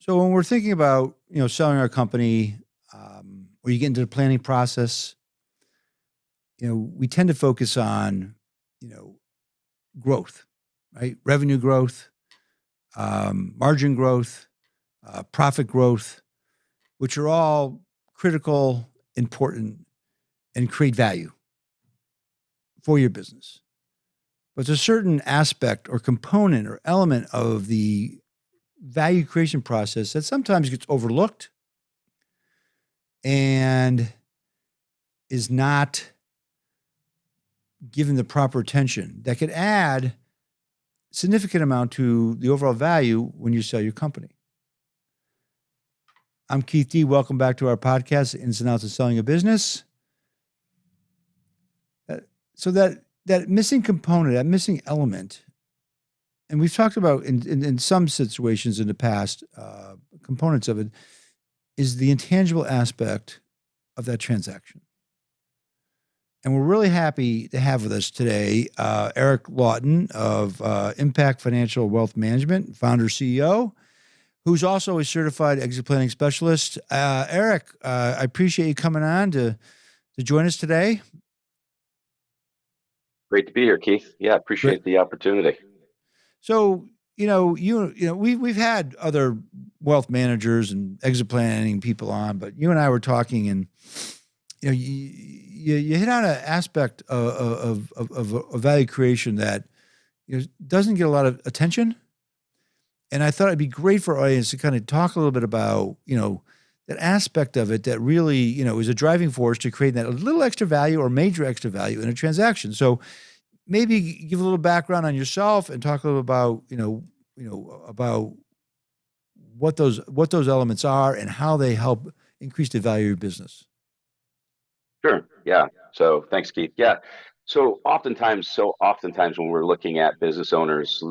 So when we're thinking about, selling our company, or you get into the planning process, we tend to focus on, you know, growth, right? Revenue growth, margin growth, profit growth, which are all critical, important, and create value for your business. But there's a certain aspect or component or element of the value creation process that sometimes gets overlooked and is not given the proper attention that could add significant amount to the overall value when you sell your company. I'm Keith D. Welcome back to our podcast, Ins and Outs of Selling a Business. So that missing component, that missing element, and we've talked about in some situations in the past, components of it, is the intangible aspect of that transaction. And we're really happy to have with us today Eric Lawton of Impact Financial Wealth Management, founder, CEO, who's also a certified exit planning specialist. Eric, I appreciate you coming on to join us today. Great to be here, Keith. Yeah, appreciate the opportunity. So, we've had other wealth managers and exit planning people on, but you and I were talking, and you hit on an aspect of value creation that doesn't get a lot of attention. And I thought it'd be great for our audience to kind of talk a little bit about that aspect of it that really is a driving force to create that a little extra value or major extra value in a transaction. So maybe give a little background on yourself and talk a little about about what those elements are and how they help increase the value of your business. Sure. Yeah. So thanks, Keith. Yeah. So oftentimes when we're looking at business owners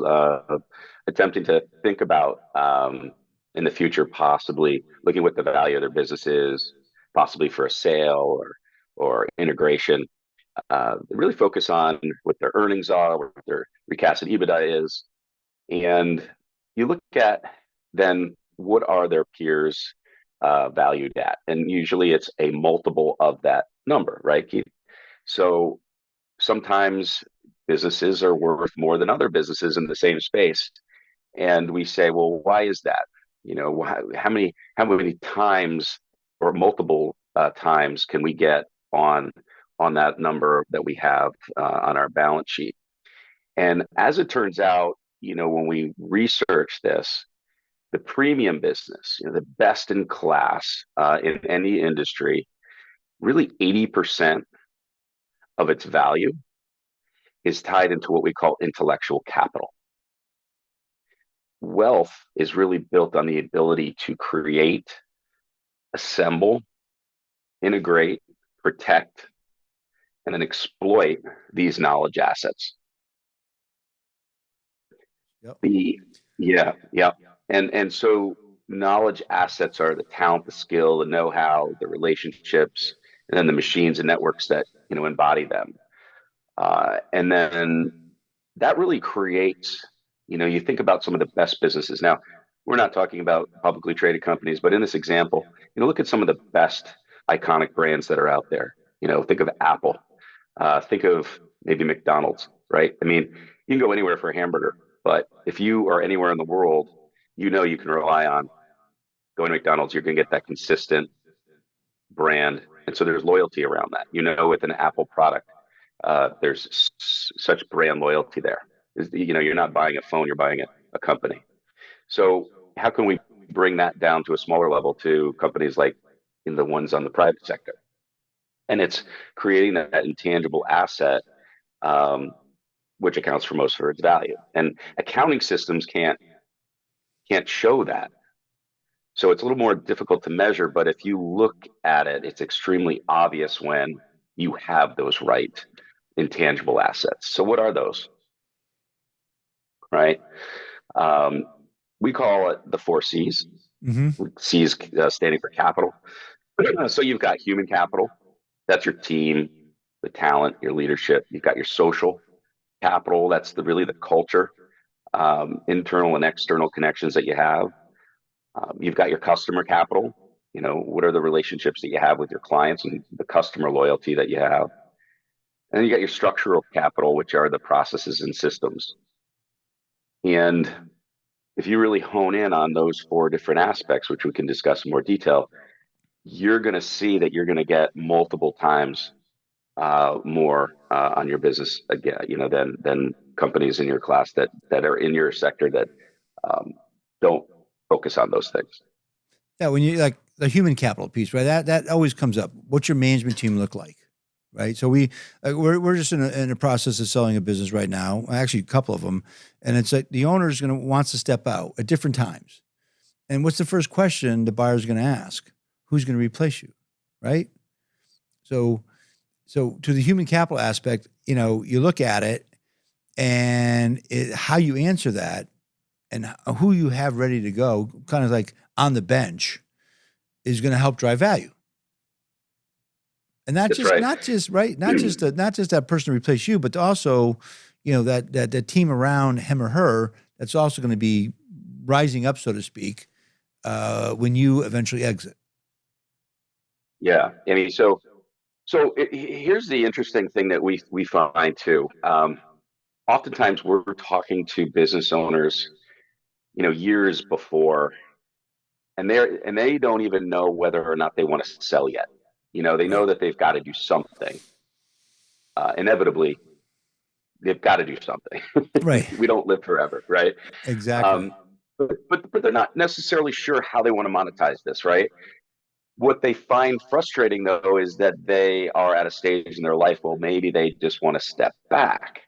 attempting to think about in the future, possibly looking what the value of their business is, possibly for a sale or integration, really focus on what their earnings are, what their recasted EBITDA is, and you look at then what are their peers valued at, and usually it's a multiple of that number, right, Keith? So sometimes businesses are worth more than other businesses in the same space, and we say, well, why is that? How many times or multiple times can we get on that number that we have on our balance sheet? And as it turns out, when we research this, the premium business, the best in class in any industry, really 80% of its value is tied into what we call intellectual capital. Wealth is really built on the ability to create, assemble, integrate, protect, and then exploit these knowledge assets. Yep. And so knowledge assets are the talent, the skill, the know-how, the relationships, and then the machines and networks that embody them. And then that really creates, you think about some of the best businesses. Now, we're not talking about publicly traded companies, but in this example, look at some of the best iconic brands that are out there. Think of Apple. Think of maybe McDonald's, right? I mean, you can go anywhere for a hamburger, but if you are anywhere in the world, you can rely on going to McDonald's. You're going to get that consistent brand, and so there's loyalty around that. With an Apple product, there's such brand loyalty there. You're not buying a phone, you're buying a company. So how can we bring that down to a smaller level to companies like in the ones on the private sector? And it's creating that intangible asset, which accounts for most of its value. And accounting systems can't show that. So it's a little more difficult to measure, but if you look at it, it's extremely obvious when you have those right intangible assets. So what are those? Right? We call it the 4 C's. Mm-hmm. C's standing for capital. So you've got human capital. That's your team, the talent, your leadership. You've got your social capital. That's really the culture, internal and external connections that you have. You've got your customer capital. What are the relationships that you have with your clients and the customer loyalty that you have? And then you got your structural capital, which are the processes and systems. And if you really hone in on those four different aspects, which we can discuss in more detail, you're going to see that you're going to get multiple times more on your business again, than companies in your class that are in your sector that um, don't focus on those things. Yeah, when you like the human capital piece, right? That always comes up. What's your management team look like, right? So we're just in a process of selling a business right now. Actually, a couple of them, and it's like the owner is going to wants to step out at different times. And what's the first question the buyer's going to ask? Who's going to replace you, right? So to the human capital aspect, you look at it and how you answer that and who you have ready to go, kind of like on the bench, is going to help drive value. And That's right. not just right, not just that person to replace you, but also, that team around him or her that's also going to be rising up, so to speak, when you eventually exit. Yeah, I mean, here's the interesting thing that we find too. Oftentimes we're talking to business owners, years before, and they don't even know whether or not they want to sell yet. They know Right. that they've got to do something. Inevitably, they've got to do something. Right. We don't live forever, right? Exactly. Um, but they're not necessarily sure how they want to monetize this, right? What they find frustrating though is that they are at a stage in their life, well, maybe they just want to step back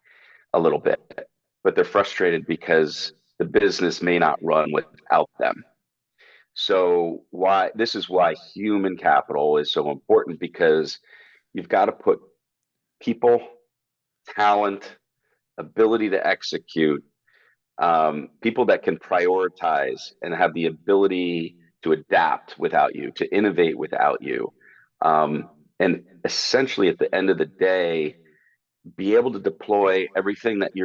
a little bit, but they're frustrated because the business may not run without them. So this is why human capital is so important, because you've got to put people, talent, ability to execute, people that can prioritize and have the ability to adapt without you, to innovate without you. And essentially at the end of the day, be able to deploy everything that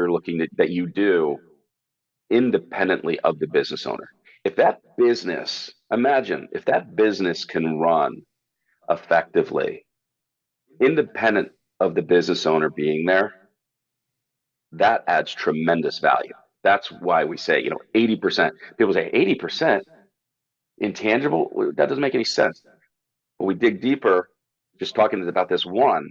you do independently of the business owner. Imagine if that business can run effectively, independent of the business owner being there, that adds tremendous value. That's why we say, 80%. People say 80% intangible. That doesn't make any sense. But we dig deeper, just talking about this one.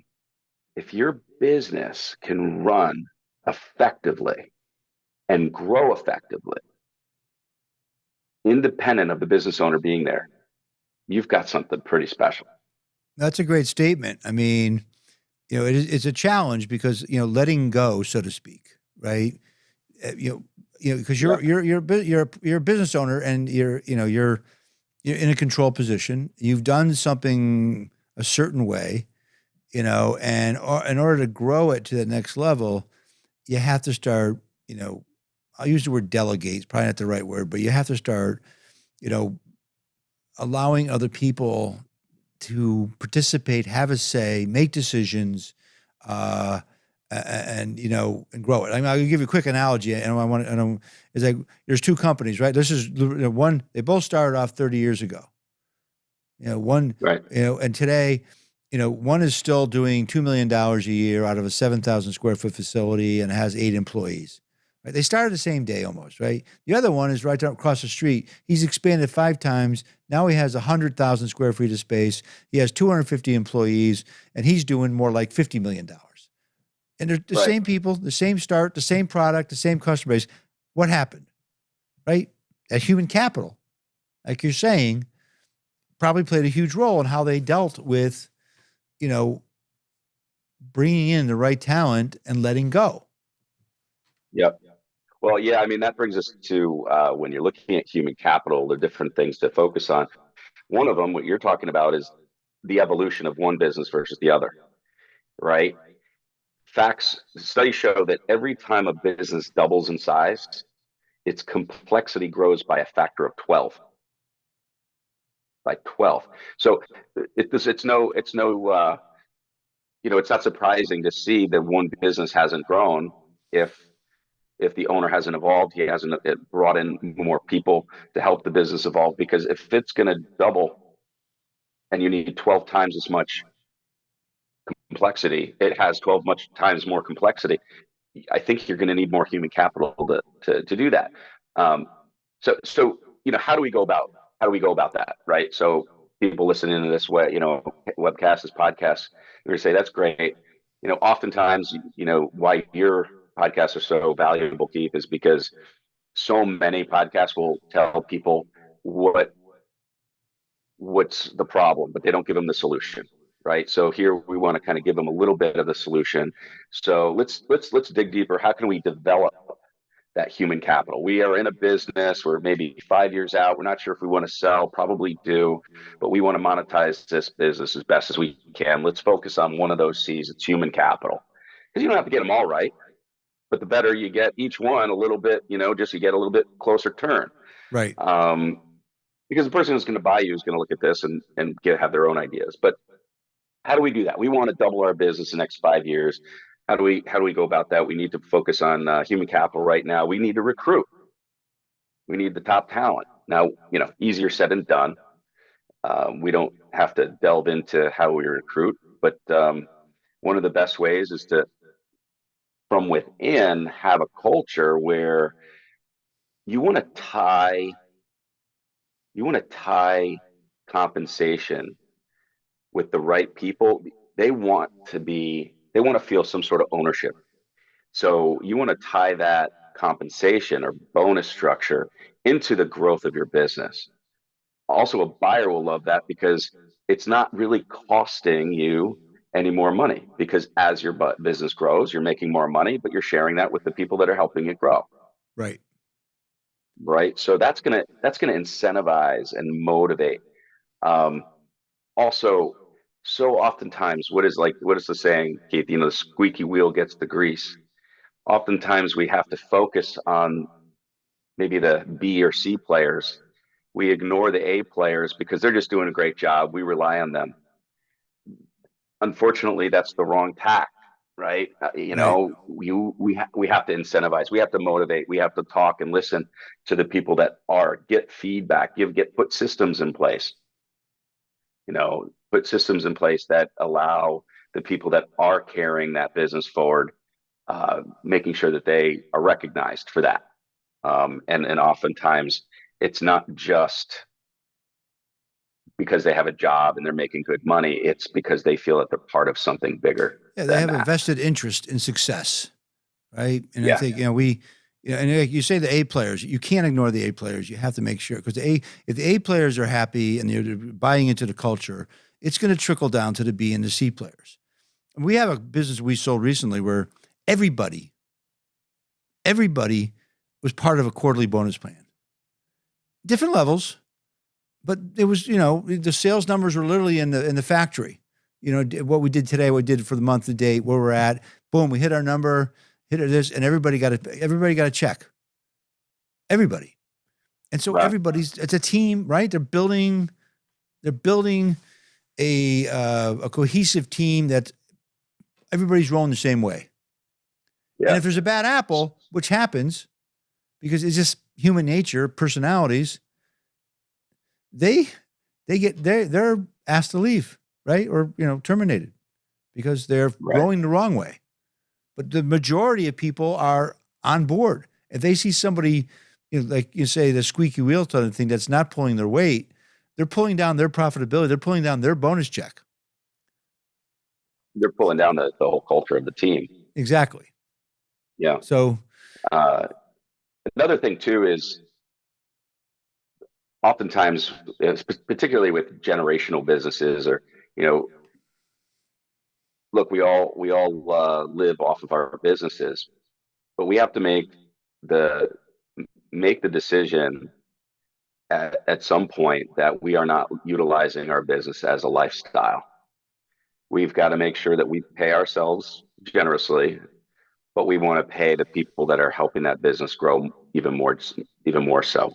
If your business can run effectively and grow effectively, independent of the business owner being there, you've got something pretty special. That's a great statement. I mean, it's a challenge because, letting go, so to speak, right? Because Yeah. you're a business owner and you're in a control position. You've done something a certain way, and in order to grow it to the next level, you have to start, I'll use the word delegate, it's probably not the right word, but you have to start, you know, allowing other people to participate, have a say, make decisions, uh, and grow it. I mean, I'll give you a quick analogy, and it's like there's two companies, right? This is one. They both started off 30 years ago. One, Right. and today, one is still doing $2 million a year out of a 7,000 square foot facility and has 8 employees. Right? They started the same day almost, right? The other one is right across the street. He's expanded 5 times. Now he has 100,000 square feet of space. He has 250 employees, and he's doing more like $50 million. And they're the Right. same people, the same start, the same product, the same customer base. What happened, right? That human capital, like you're saying, probably played a huge role in how they dealt with, bringing in the right talent and letting go. Yep. Well, yeah, I mean, that brings us to when you're looking at human capital, there are different things to focus on. One of them, what you're talking about, is the evolution of one business versus the other, right? Studies show that every time a business doubles in size, its complexity grows by a factor of 12. By 12. So it's not surprising to see that one business hasn't grown if if the owner hasn't evolved, he hasn't brought in more people to help the business evolve. Because if it's going to double and you need 12 times as much complexity, it has 12 much times more complexity. I think you're going to need more human capital to do that. Um, so how do we go about that, right? So people listening to this way, webcasts, this podcast, you're going to say that's great. Oftentimes, why your podcasts are so valuable, Keith, is because so many podcasts will tell people what's the problem, but they don't give them the solution, right? So here we want to kind of give them a little bit of the solution. So let's dig deeper. How can we develop that human capital? We are in a business, we're maybe 5 years out, we're not sure if we want to sell, probably do, but we want to monetize this business as best as we can. Let's focus on one of those C's. It's human capital, because you don't have to get them all right, but the better you get each one a little bit, just you get a little bit closer turn. Right. Because the person who's going to buy you is going to look at this and have their own ideas. But how do we do that? We want to double our business in the next 5 years. How do we go about that? We need to focus on human capital right now. We need to recruit. We need the top talent. Now, easier said than done. We don't have to delve into how we recruit, but one of the best ways is to, from within, have a culture where you want to tie compensation with the right people. They want to feel some sort of ownership. So you want to tie that compensation or bonus structure into the growth of your business. Also, a buyer will love that because it's not really costing you any more money, because as your business grows, you're making more money, but you're sharing that with the people that are helping it grow. Right. Right. So that's gonna incentivize and motivate. Also, so oftentimes, what is the saying, Keith? The squeaky wheel gets the grease. Oftentimes, we have to focus on maybe the B or C players. We ignore the A players because they're just doing a great job. We rely on them. Unfortunately, that's the wrong tack, right? Right. We have to incentivize, we have to motivate, we have to talk and listen to the people that get feedback, put systems in place. Put systems in place that allow the people that are carrying that business forward, making sure that they are recognized for that. And oftentimes it's not just because they have a job and they're making good money. It's because they feel that they're part of something bigger. Yeah, they have a vested interest in success, right? And I think and like you say, the A players, you can't ignore the A players. You have to make sure, because if the A players are happy and they're buying into the culture, it's going to trickle down to the B and the C players. And we have a business we sold recently where everybody was part of a quarterly bonus plan, different levels, but it was, the sales numbers were literally in the factory. What we did today, what we did for the month to date, where we're at, boom, we hit our number, hit this, and everybody got a check. Everybody. And so Right. it's a team, right? They're building a cohesive team that everybody's rolling the same way. Yeah. And if there's a bad apple, which happens because it's just human nature, personalities, they're asked to leave, right? Or, terminated because they're going the wrong way. But the majority of people are on board. If they see somebody, like you say, the squeaky wheel kind of thing that's not pulling their weight, they're pulling down their profitability. They're pulling down their bonus check. They're pulling down the whole culture of the team. Exactly. Yeah. So another thing too is oftentimes, particularly with generational businesses, or look, we all live off of our businesses, but we have to make the decision at some point that we are not utilizing our business as a lifestyle. We've got to make sure that we pay ourselves generously, but we want to pay the people that are helping that business grow even more so.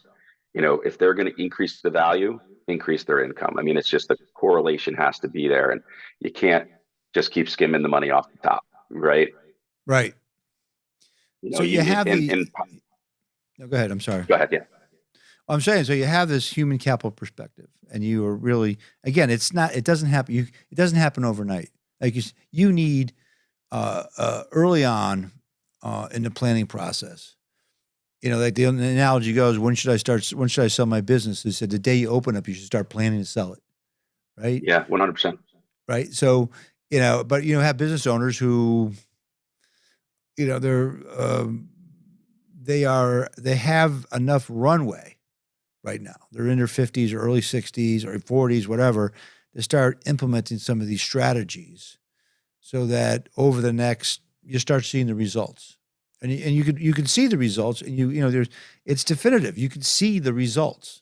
If they're going to increase the value, increase their income. I mean, it's just the correlation has to be there, and you can't just keep skimming the money off the top, right? Right. You know, So you you have the. in No, go ahead. I'm sorry. go ahead. Yeah. I'm saying, so you have this human capital perspective, and you are really, again, it's not, it doesn't happen. It doesn't happen overnight. Like you need early on in the planning process. Like the analogy goes, when should I start? When should I sell my business? They said the day you open up, you should start planning to sell it. Right. Yeah. 100%. Right. So, but have business owners who, they're, they have enough runway right now. They're in their 50s or early 60s or 40s, whatever, to start implementing some of these strategies so that over the next, you start seeing the results. And you can see the results, and it's definitive. You can see the results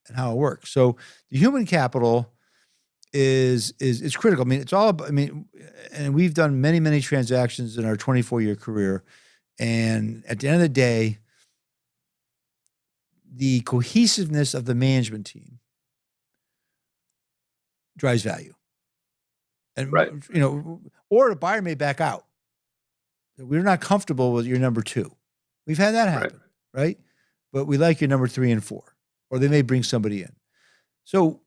and how it works. So the human capital is critical. I mean, it's all about, and we've done many transactions in our 24-year career. And at the end of the day, the cohesiveness of the management team drives value. And, Right. or the buyer may back out. We're not comfortable with your number two. We've had that happen, right? But we like your number 3 and 4, or they may bring somebody in. So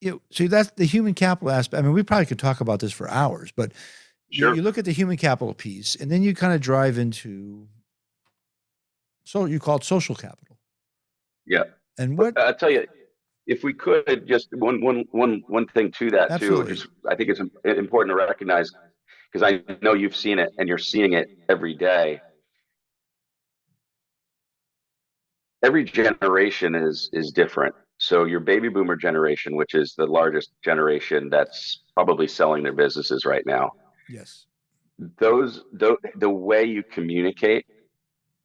that's the human capital aspect. I mean, we probably could talk about this for hours, but Sure. you look at the human capital piece, and then you kind of drive into, so you call it social capital. Yeah. And what I'll tell you, if we could just one thing to that Absolutely. too, I think it's important to recognize, because I know you've seen it and you're seeing it every day. Every generation is different. So your baby boomer generation, which is the largest generation that's probably selling their businesses right now, Yes. The way you communicate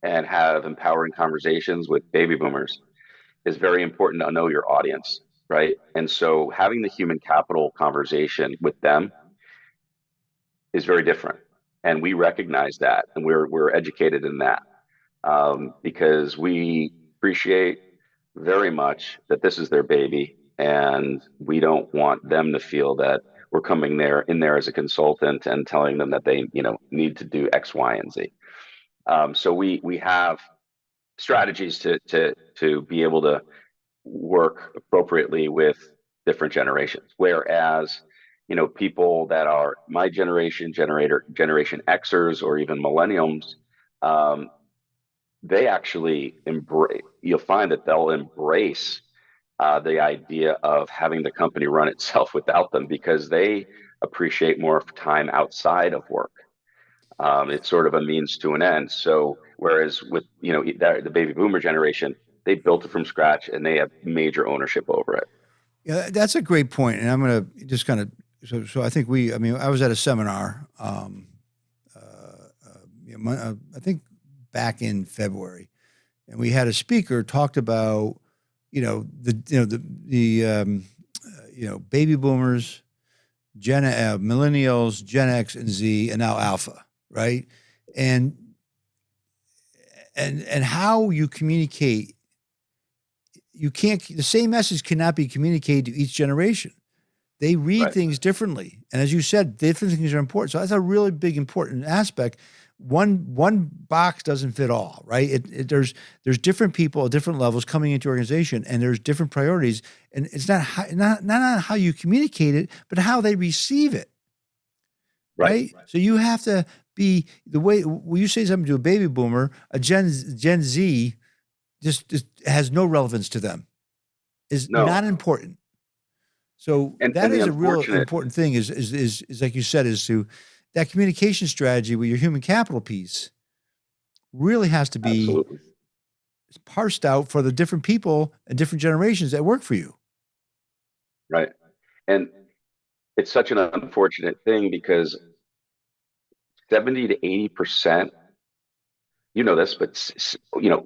and have empowering conversations with baby boomers is very important to know your audience, right? And so having the human capital conversation with them is very different, and we recognize that, and we're educated in that, because we appreciate very much that this is their baby, and we don't want them to feel that we're coming in there as a consultant and telling them that they need to do X, Y, and Z. So we have strategies to be able to work appropriately with different generations. Whereas, people that are my generation, Generation Xers, or even millennials, they actually embrace. You'll find that they'll embrace the idea of having the company run itself without them, because they appreciate more time outside of work. It's sort of a means to an end. So whereas with the baby boomer generation, they built it from scratch and they have major ownership over it. Yeah, that's a great point. And I'm going to just kind of, so I think I was at a seminar, I think back in February, and we had a speaker talked about, baby boomers, millennials, Gen X and Z, and now Alpha, right? And how you communicate, the same message cannot be communicated to each generation. They read things differently. And as you said, different things are important. So that's a really big, important aspect. One box doesn't fit all, right? There's different people at different levels coming into your organization, and there's different priorities. And it's not how you communicate it, but how they receive it, right? So you have to be the way when you say something to a baby boomer, a Gen Z just has no relevance to them, is not important. So that is a real important thing. Is like you said, is to that communication strategy with your human capital piece really has to be parsed out for the different people and different generations that work for you. Right. And it's such an unfortunate thing, because 70 to 80%, this, but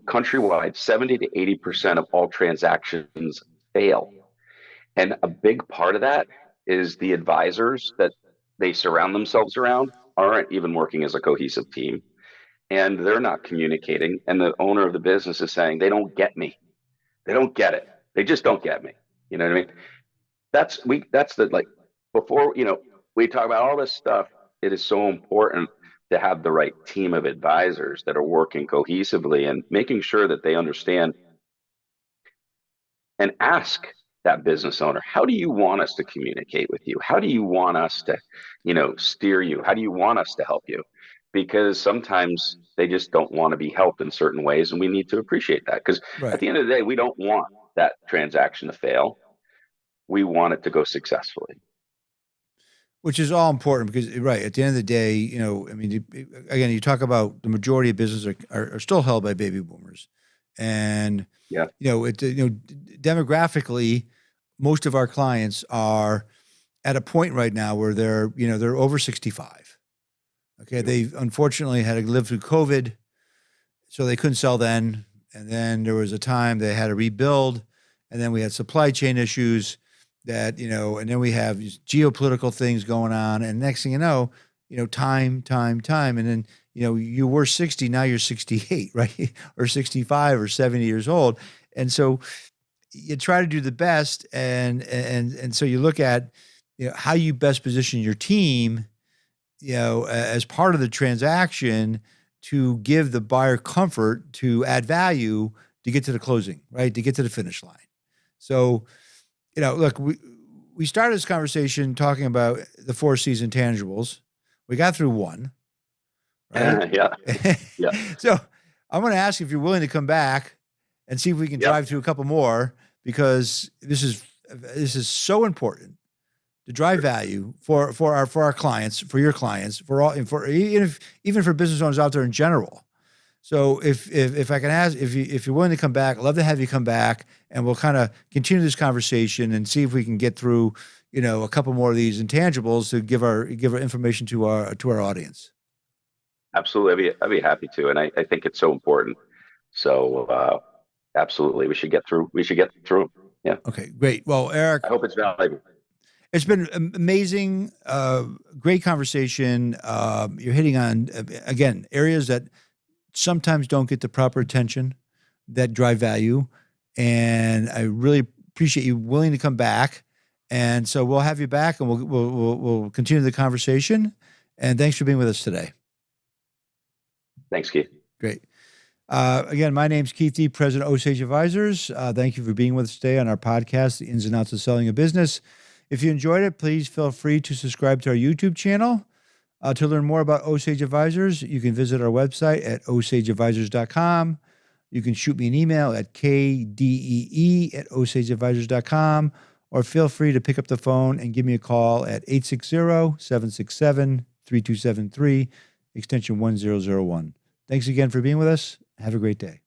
countrywide, 70 to 80% of all transactions fail. And a big part of that is the advisors that they surround themselves around aren't even working as a cohesive team, and they're not communicating. And the owner of the business is saying, they don't get me. They don't get it. They just don't get me. You know what I mean? That's before, we talk about all this stuff. It is so important. to have the right team of advisors that are working cohesively and making sure that they understand and ask that business owner, how do you want us to communicate with you? How do you want us to, steer you? How do you want us to help you? Because sometimes they just don't want to be helped in certain ways, and we need to appreciate that. Because at Right. the end of the day, we don't want that transaction to fail. We want it to go successfully. Which is all important because, right, at the end of the day, I mean, again, you talk about the majority of businesses are still held by baby boomers. And, Yeah. demographically, most of our clients are at a point right now where they're over 65. Okay. They unfortunately had to live through COVID, so they couldn't sell then. And then there was a time they had to rebuild. And then we had supply chain issues that, and then we have these geopolitical things going on. And next thing you know, time. And then, you were 60, now you're 68, right? Or 65 or 70 years old. And so you try to do the best. And so you look at, how you best position your team, as part of the transaction to give the buyer comfort to add value to get to the closing, right? To get to the finish line. So, look, we started this conversation talking about the 4 C's intangibles. We got through one, right? Yeah. Yeah. So I'm going to ask if you're willing to come back and see if we can Yep. drive through a couple more, because this is so important to drive value for our clients, for your clients, even for business owners out there in general. So if I can ask, if you're willing to come back, I'd love to have you come back, and we'll kind of continue this conversation and see if we can get through, a couple more of these intangibles to give our information to our audience. Absolutely. I'd be happy to. And I think it's so important. So absolutely, we should get through. Them. Yeah. Okay, great. Well, Eric, I hope it's valuable. it's been amazing, great conversation. You're hitting on, again, areas that sometimes don't get the proper attention that drive value. And I really appreciate you willing to come back. And so we'll have you back, and we'll continue the conversation. And thanks for being with us today. Thanks, Keith. Great. Again, my name's kdee, President of Osage Advisors. Thank you for being with us today on our podcast, The Ins and Outs of Selling a Business. If you enjoyed it, please feel free to subscribe to our YouTube channel. To learn more about Osage Advisors, you can visit our website at osageadvisors.com. You can shoot me an email at kdee@osageadvisors.com, or feel free to pick up the phone and give me a call at 860-767-3273, extension 1001. Thanks again for being with us. Have a great day.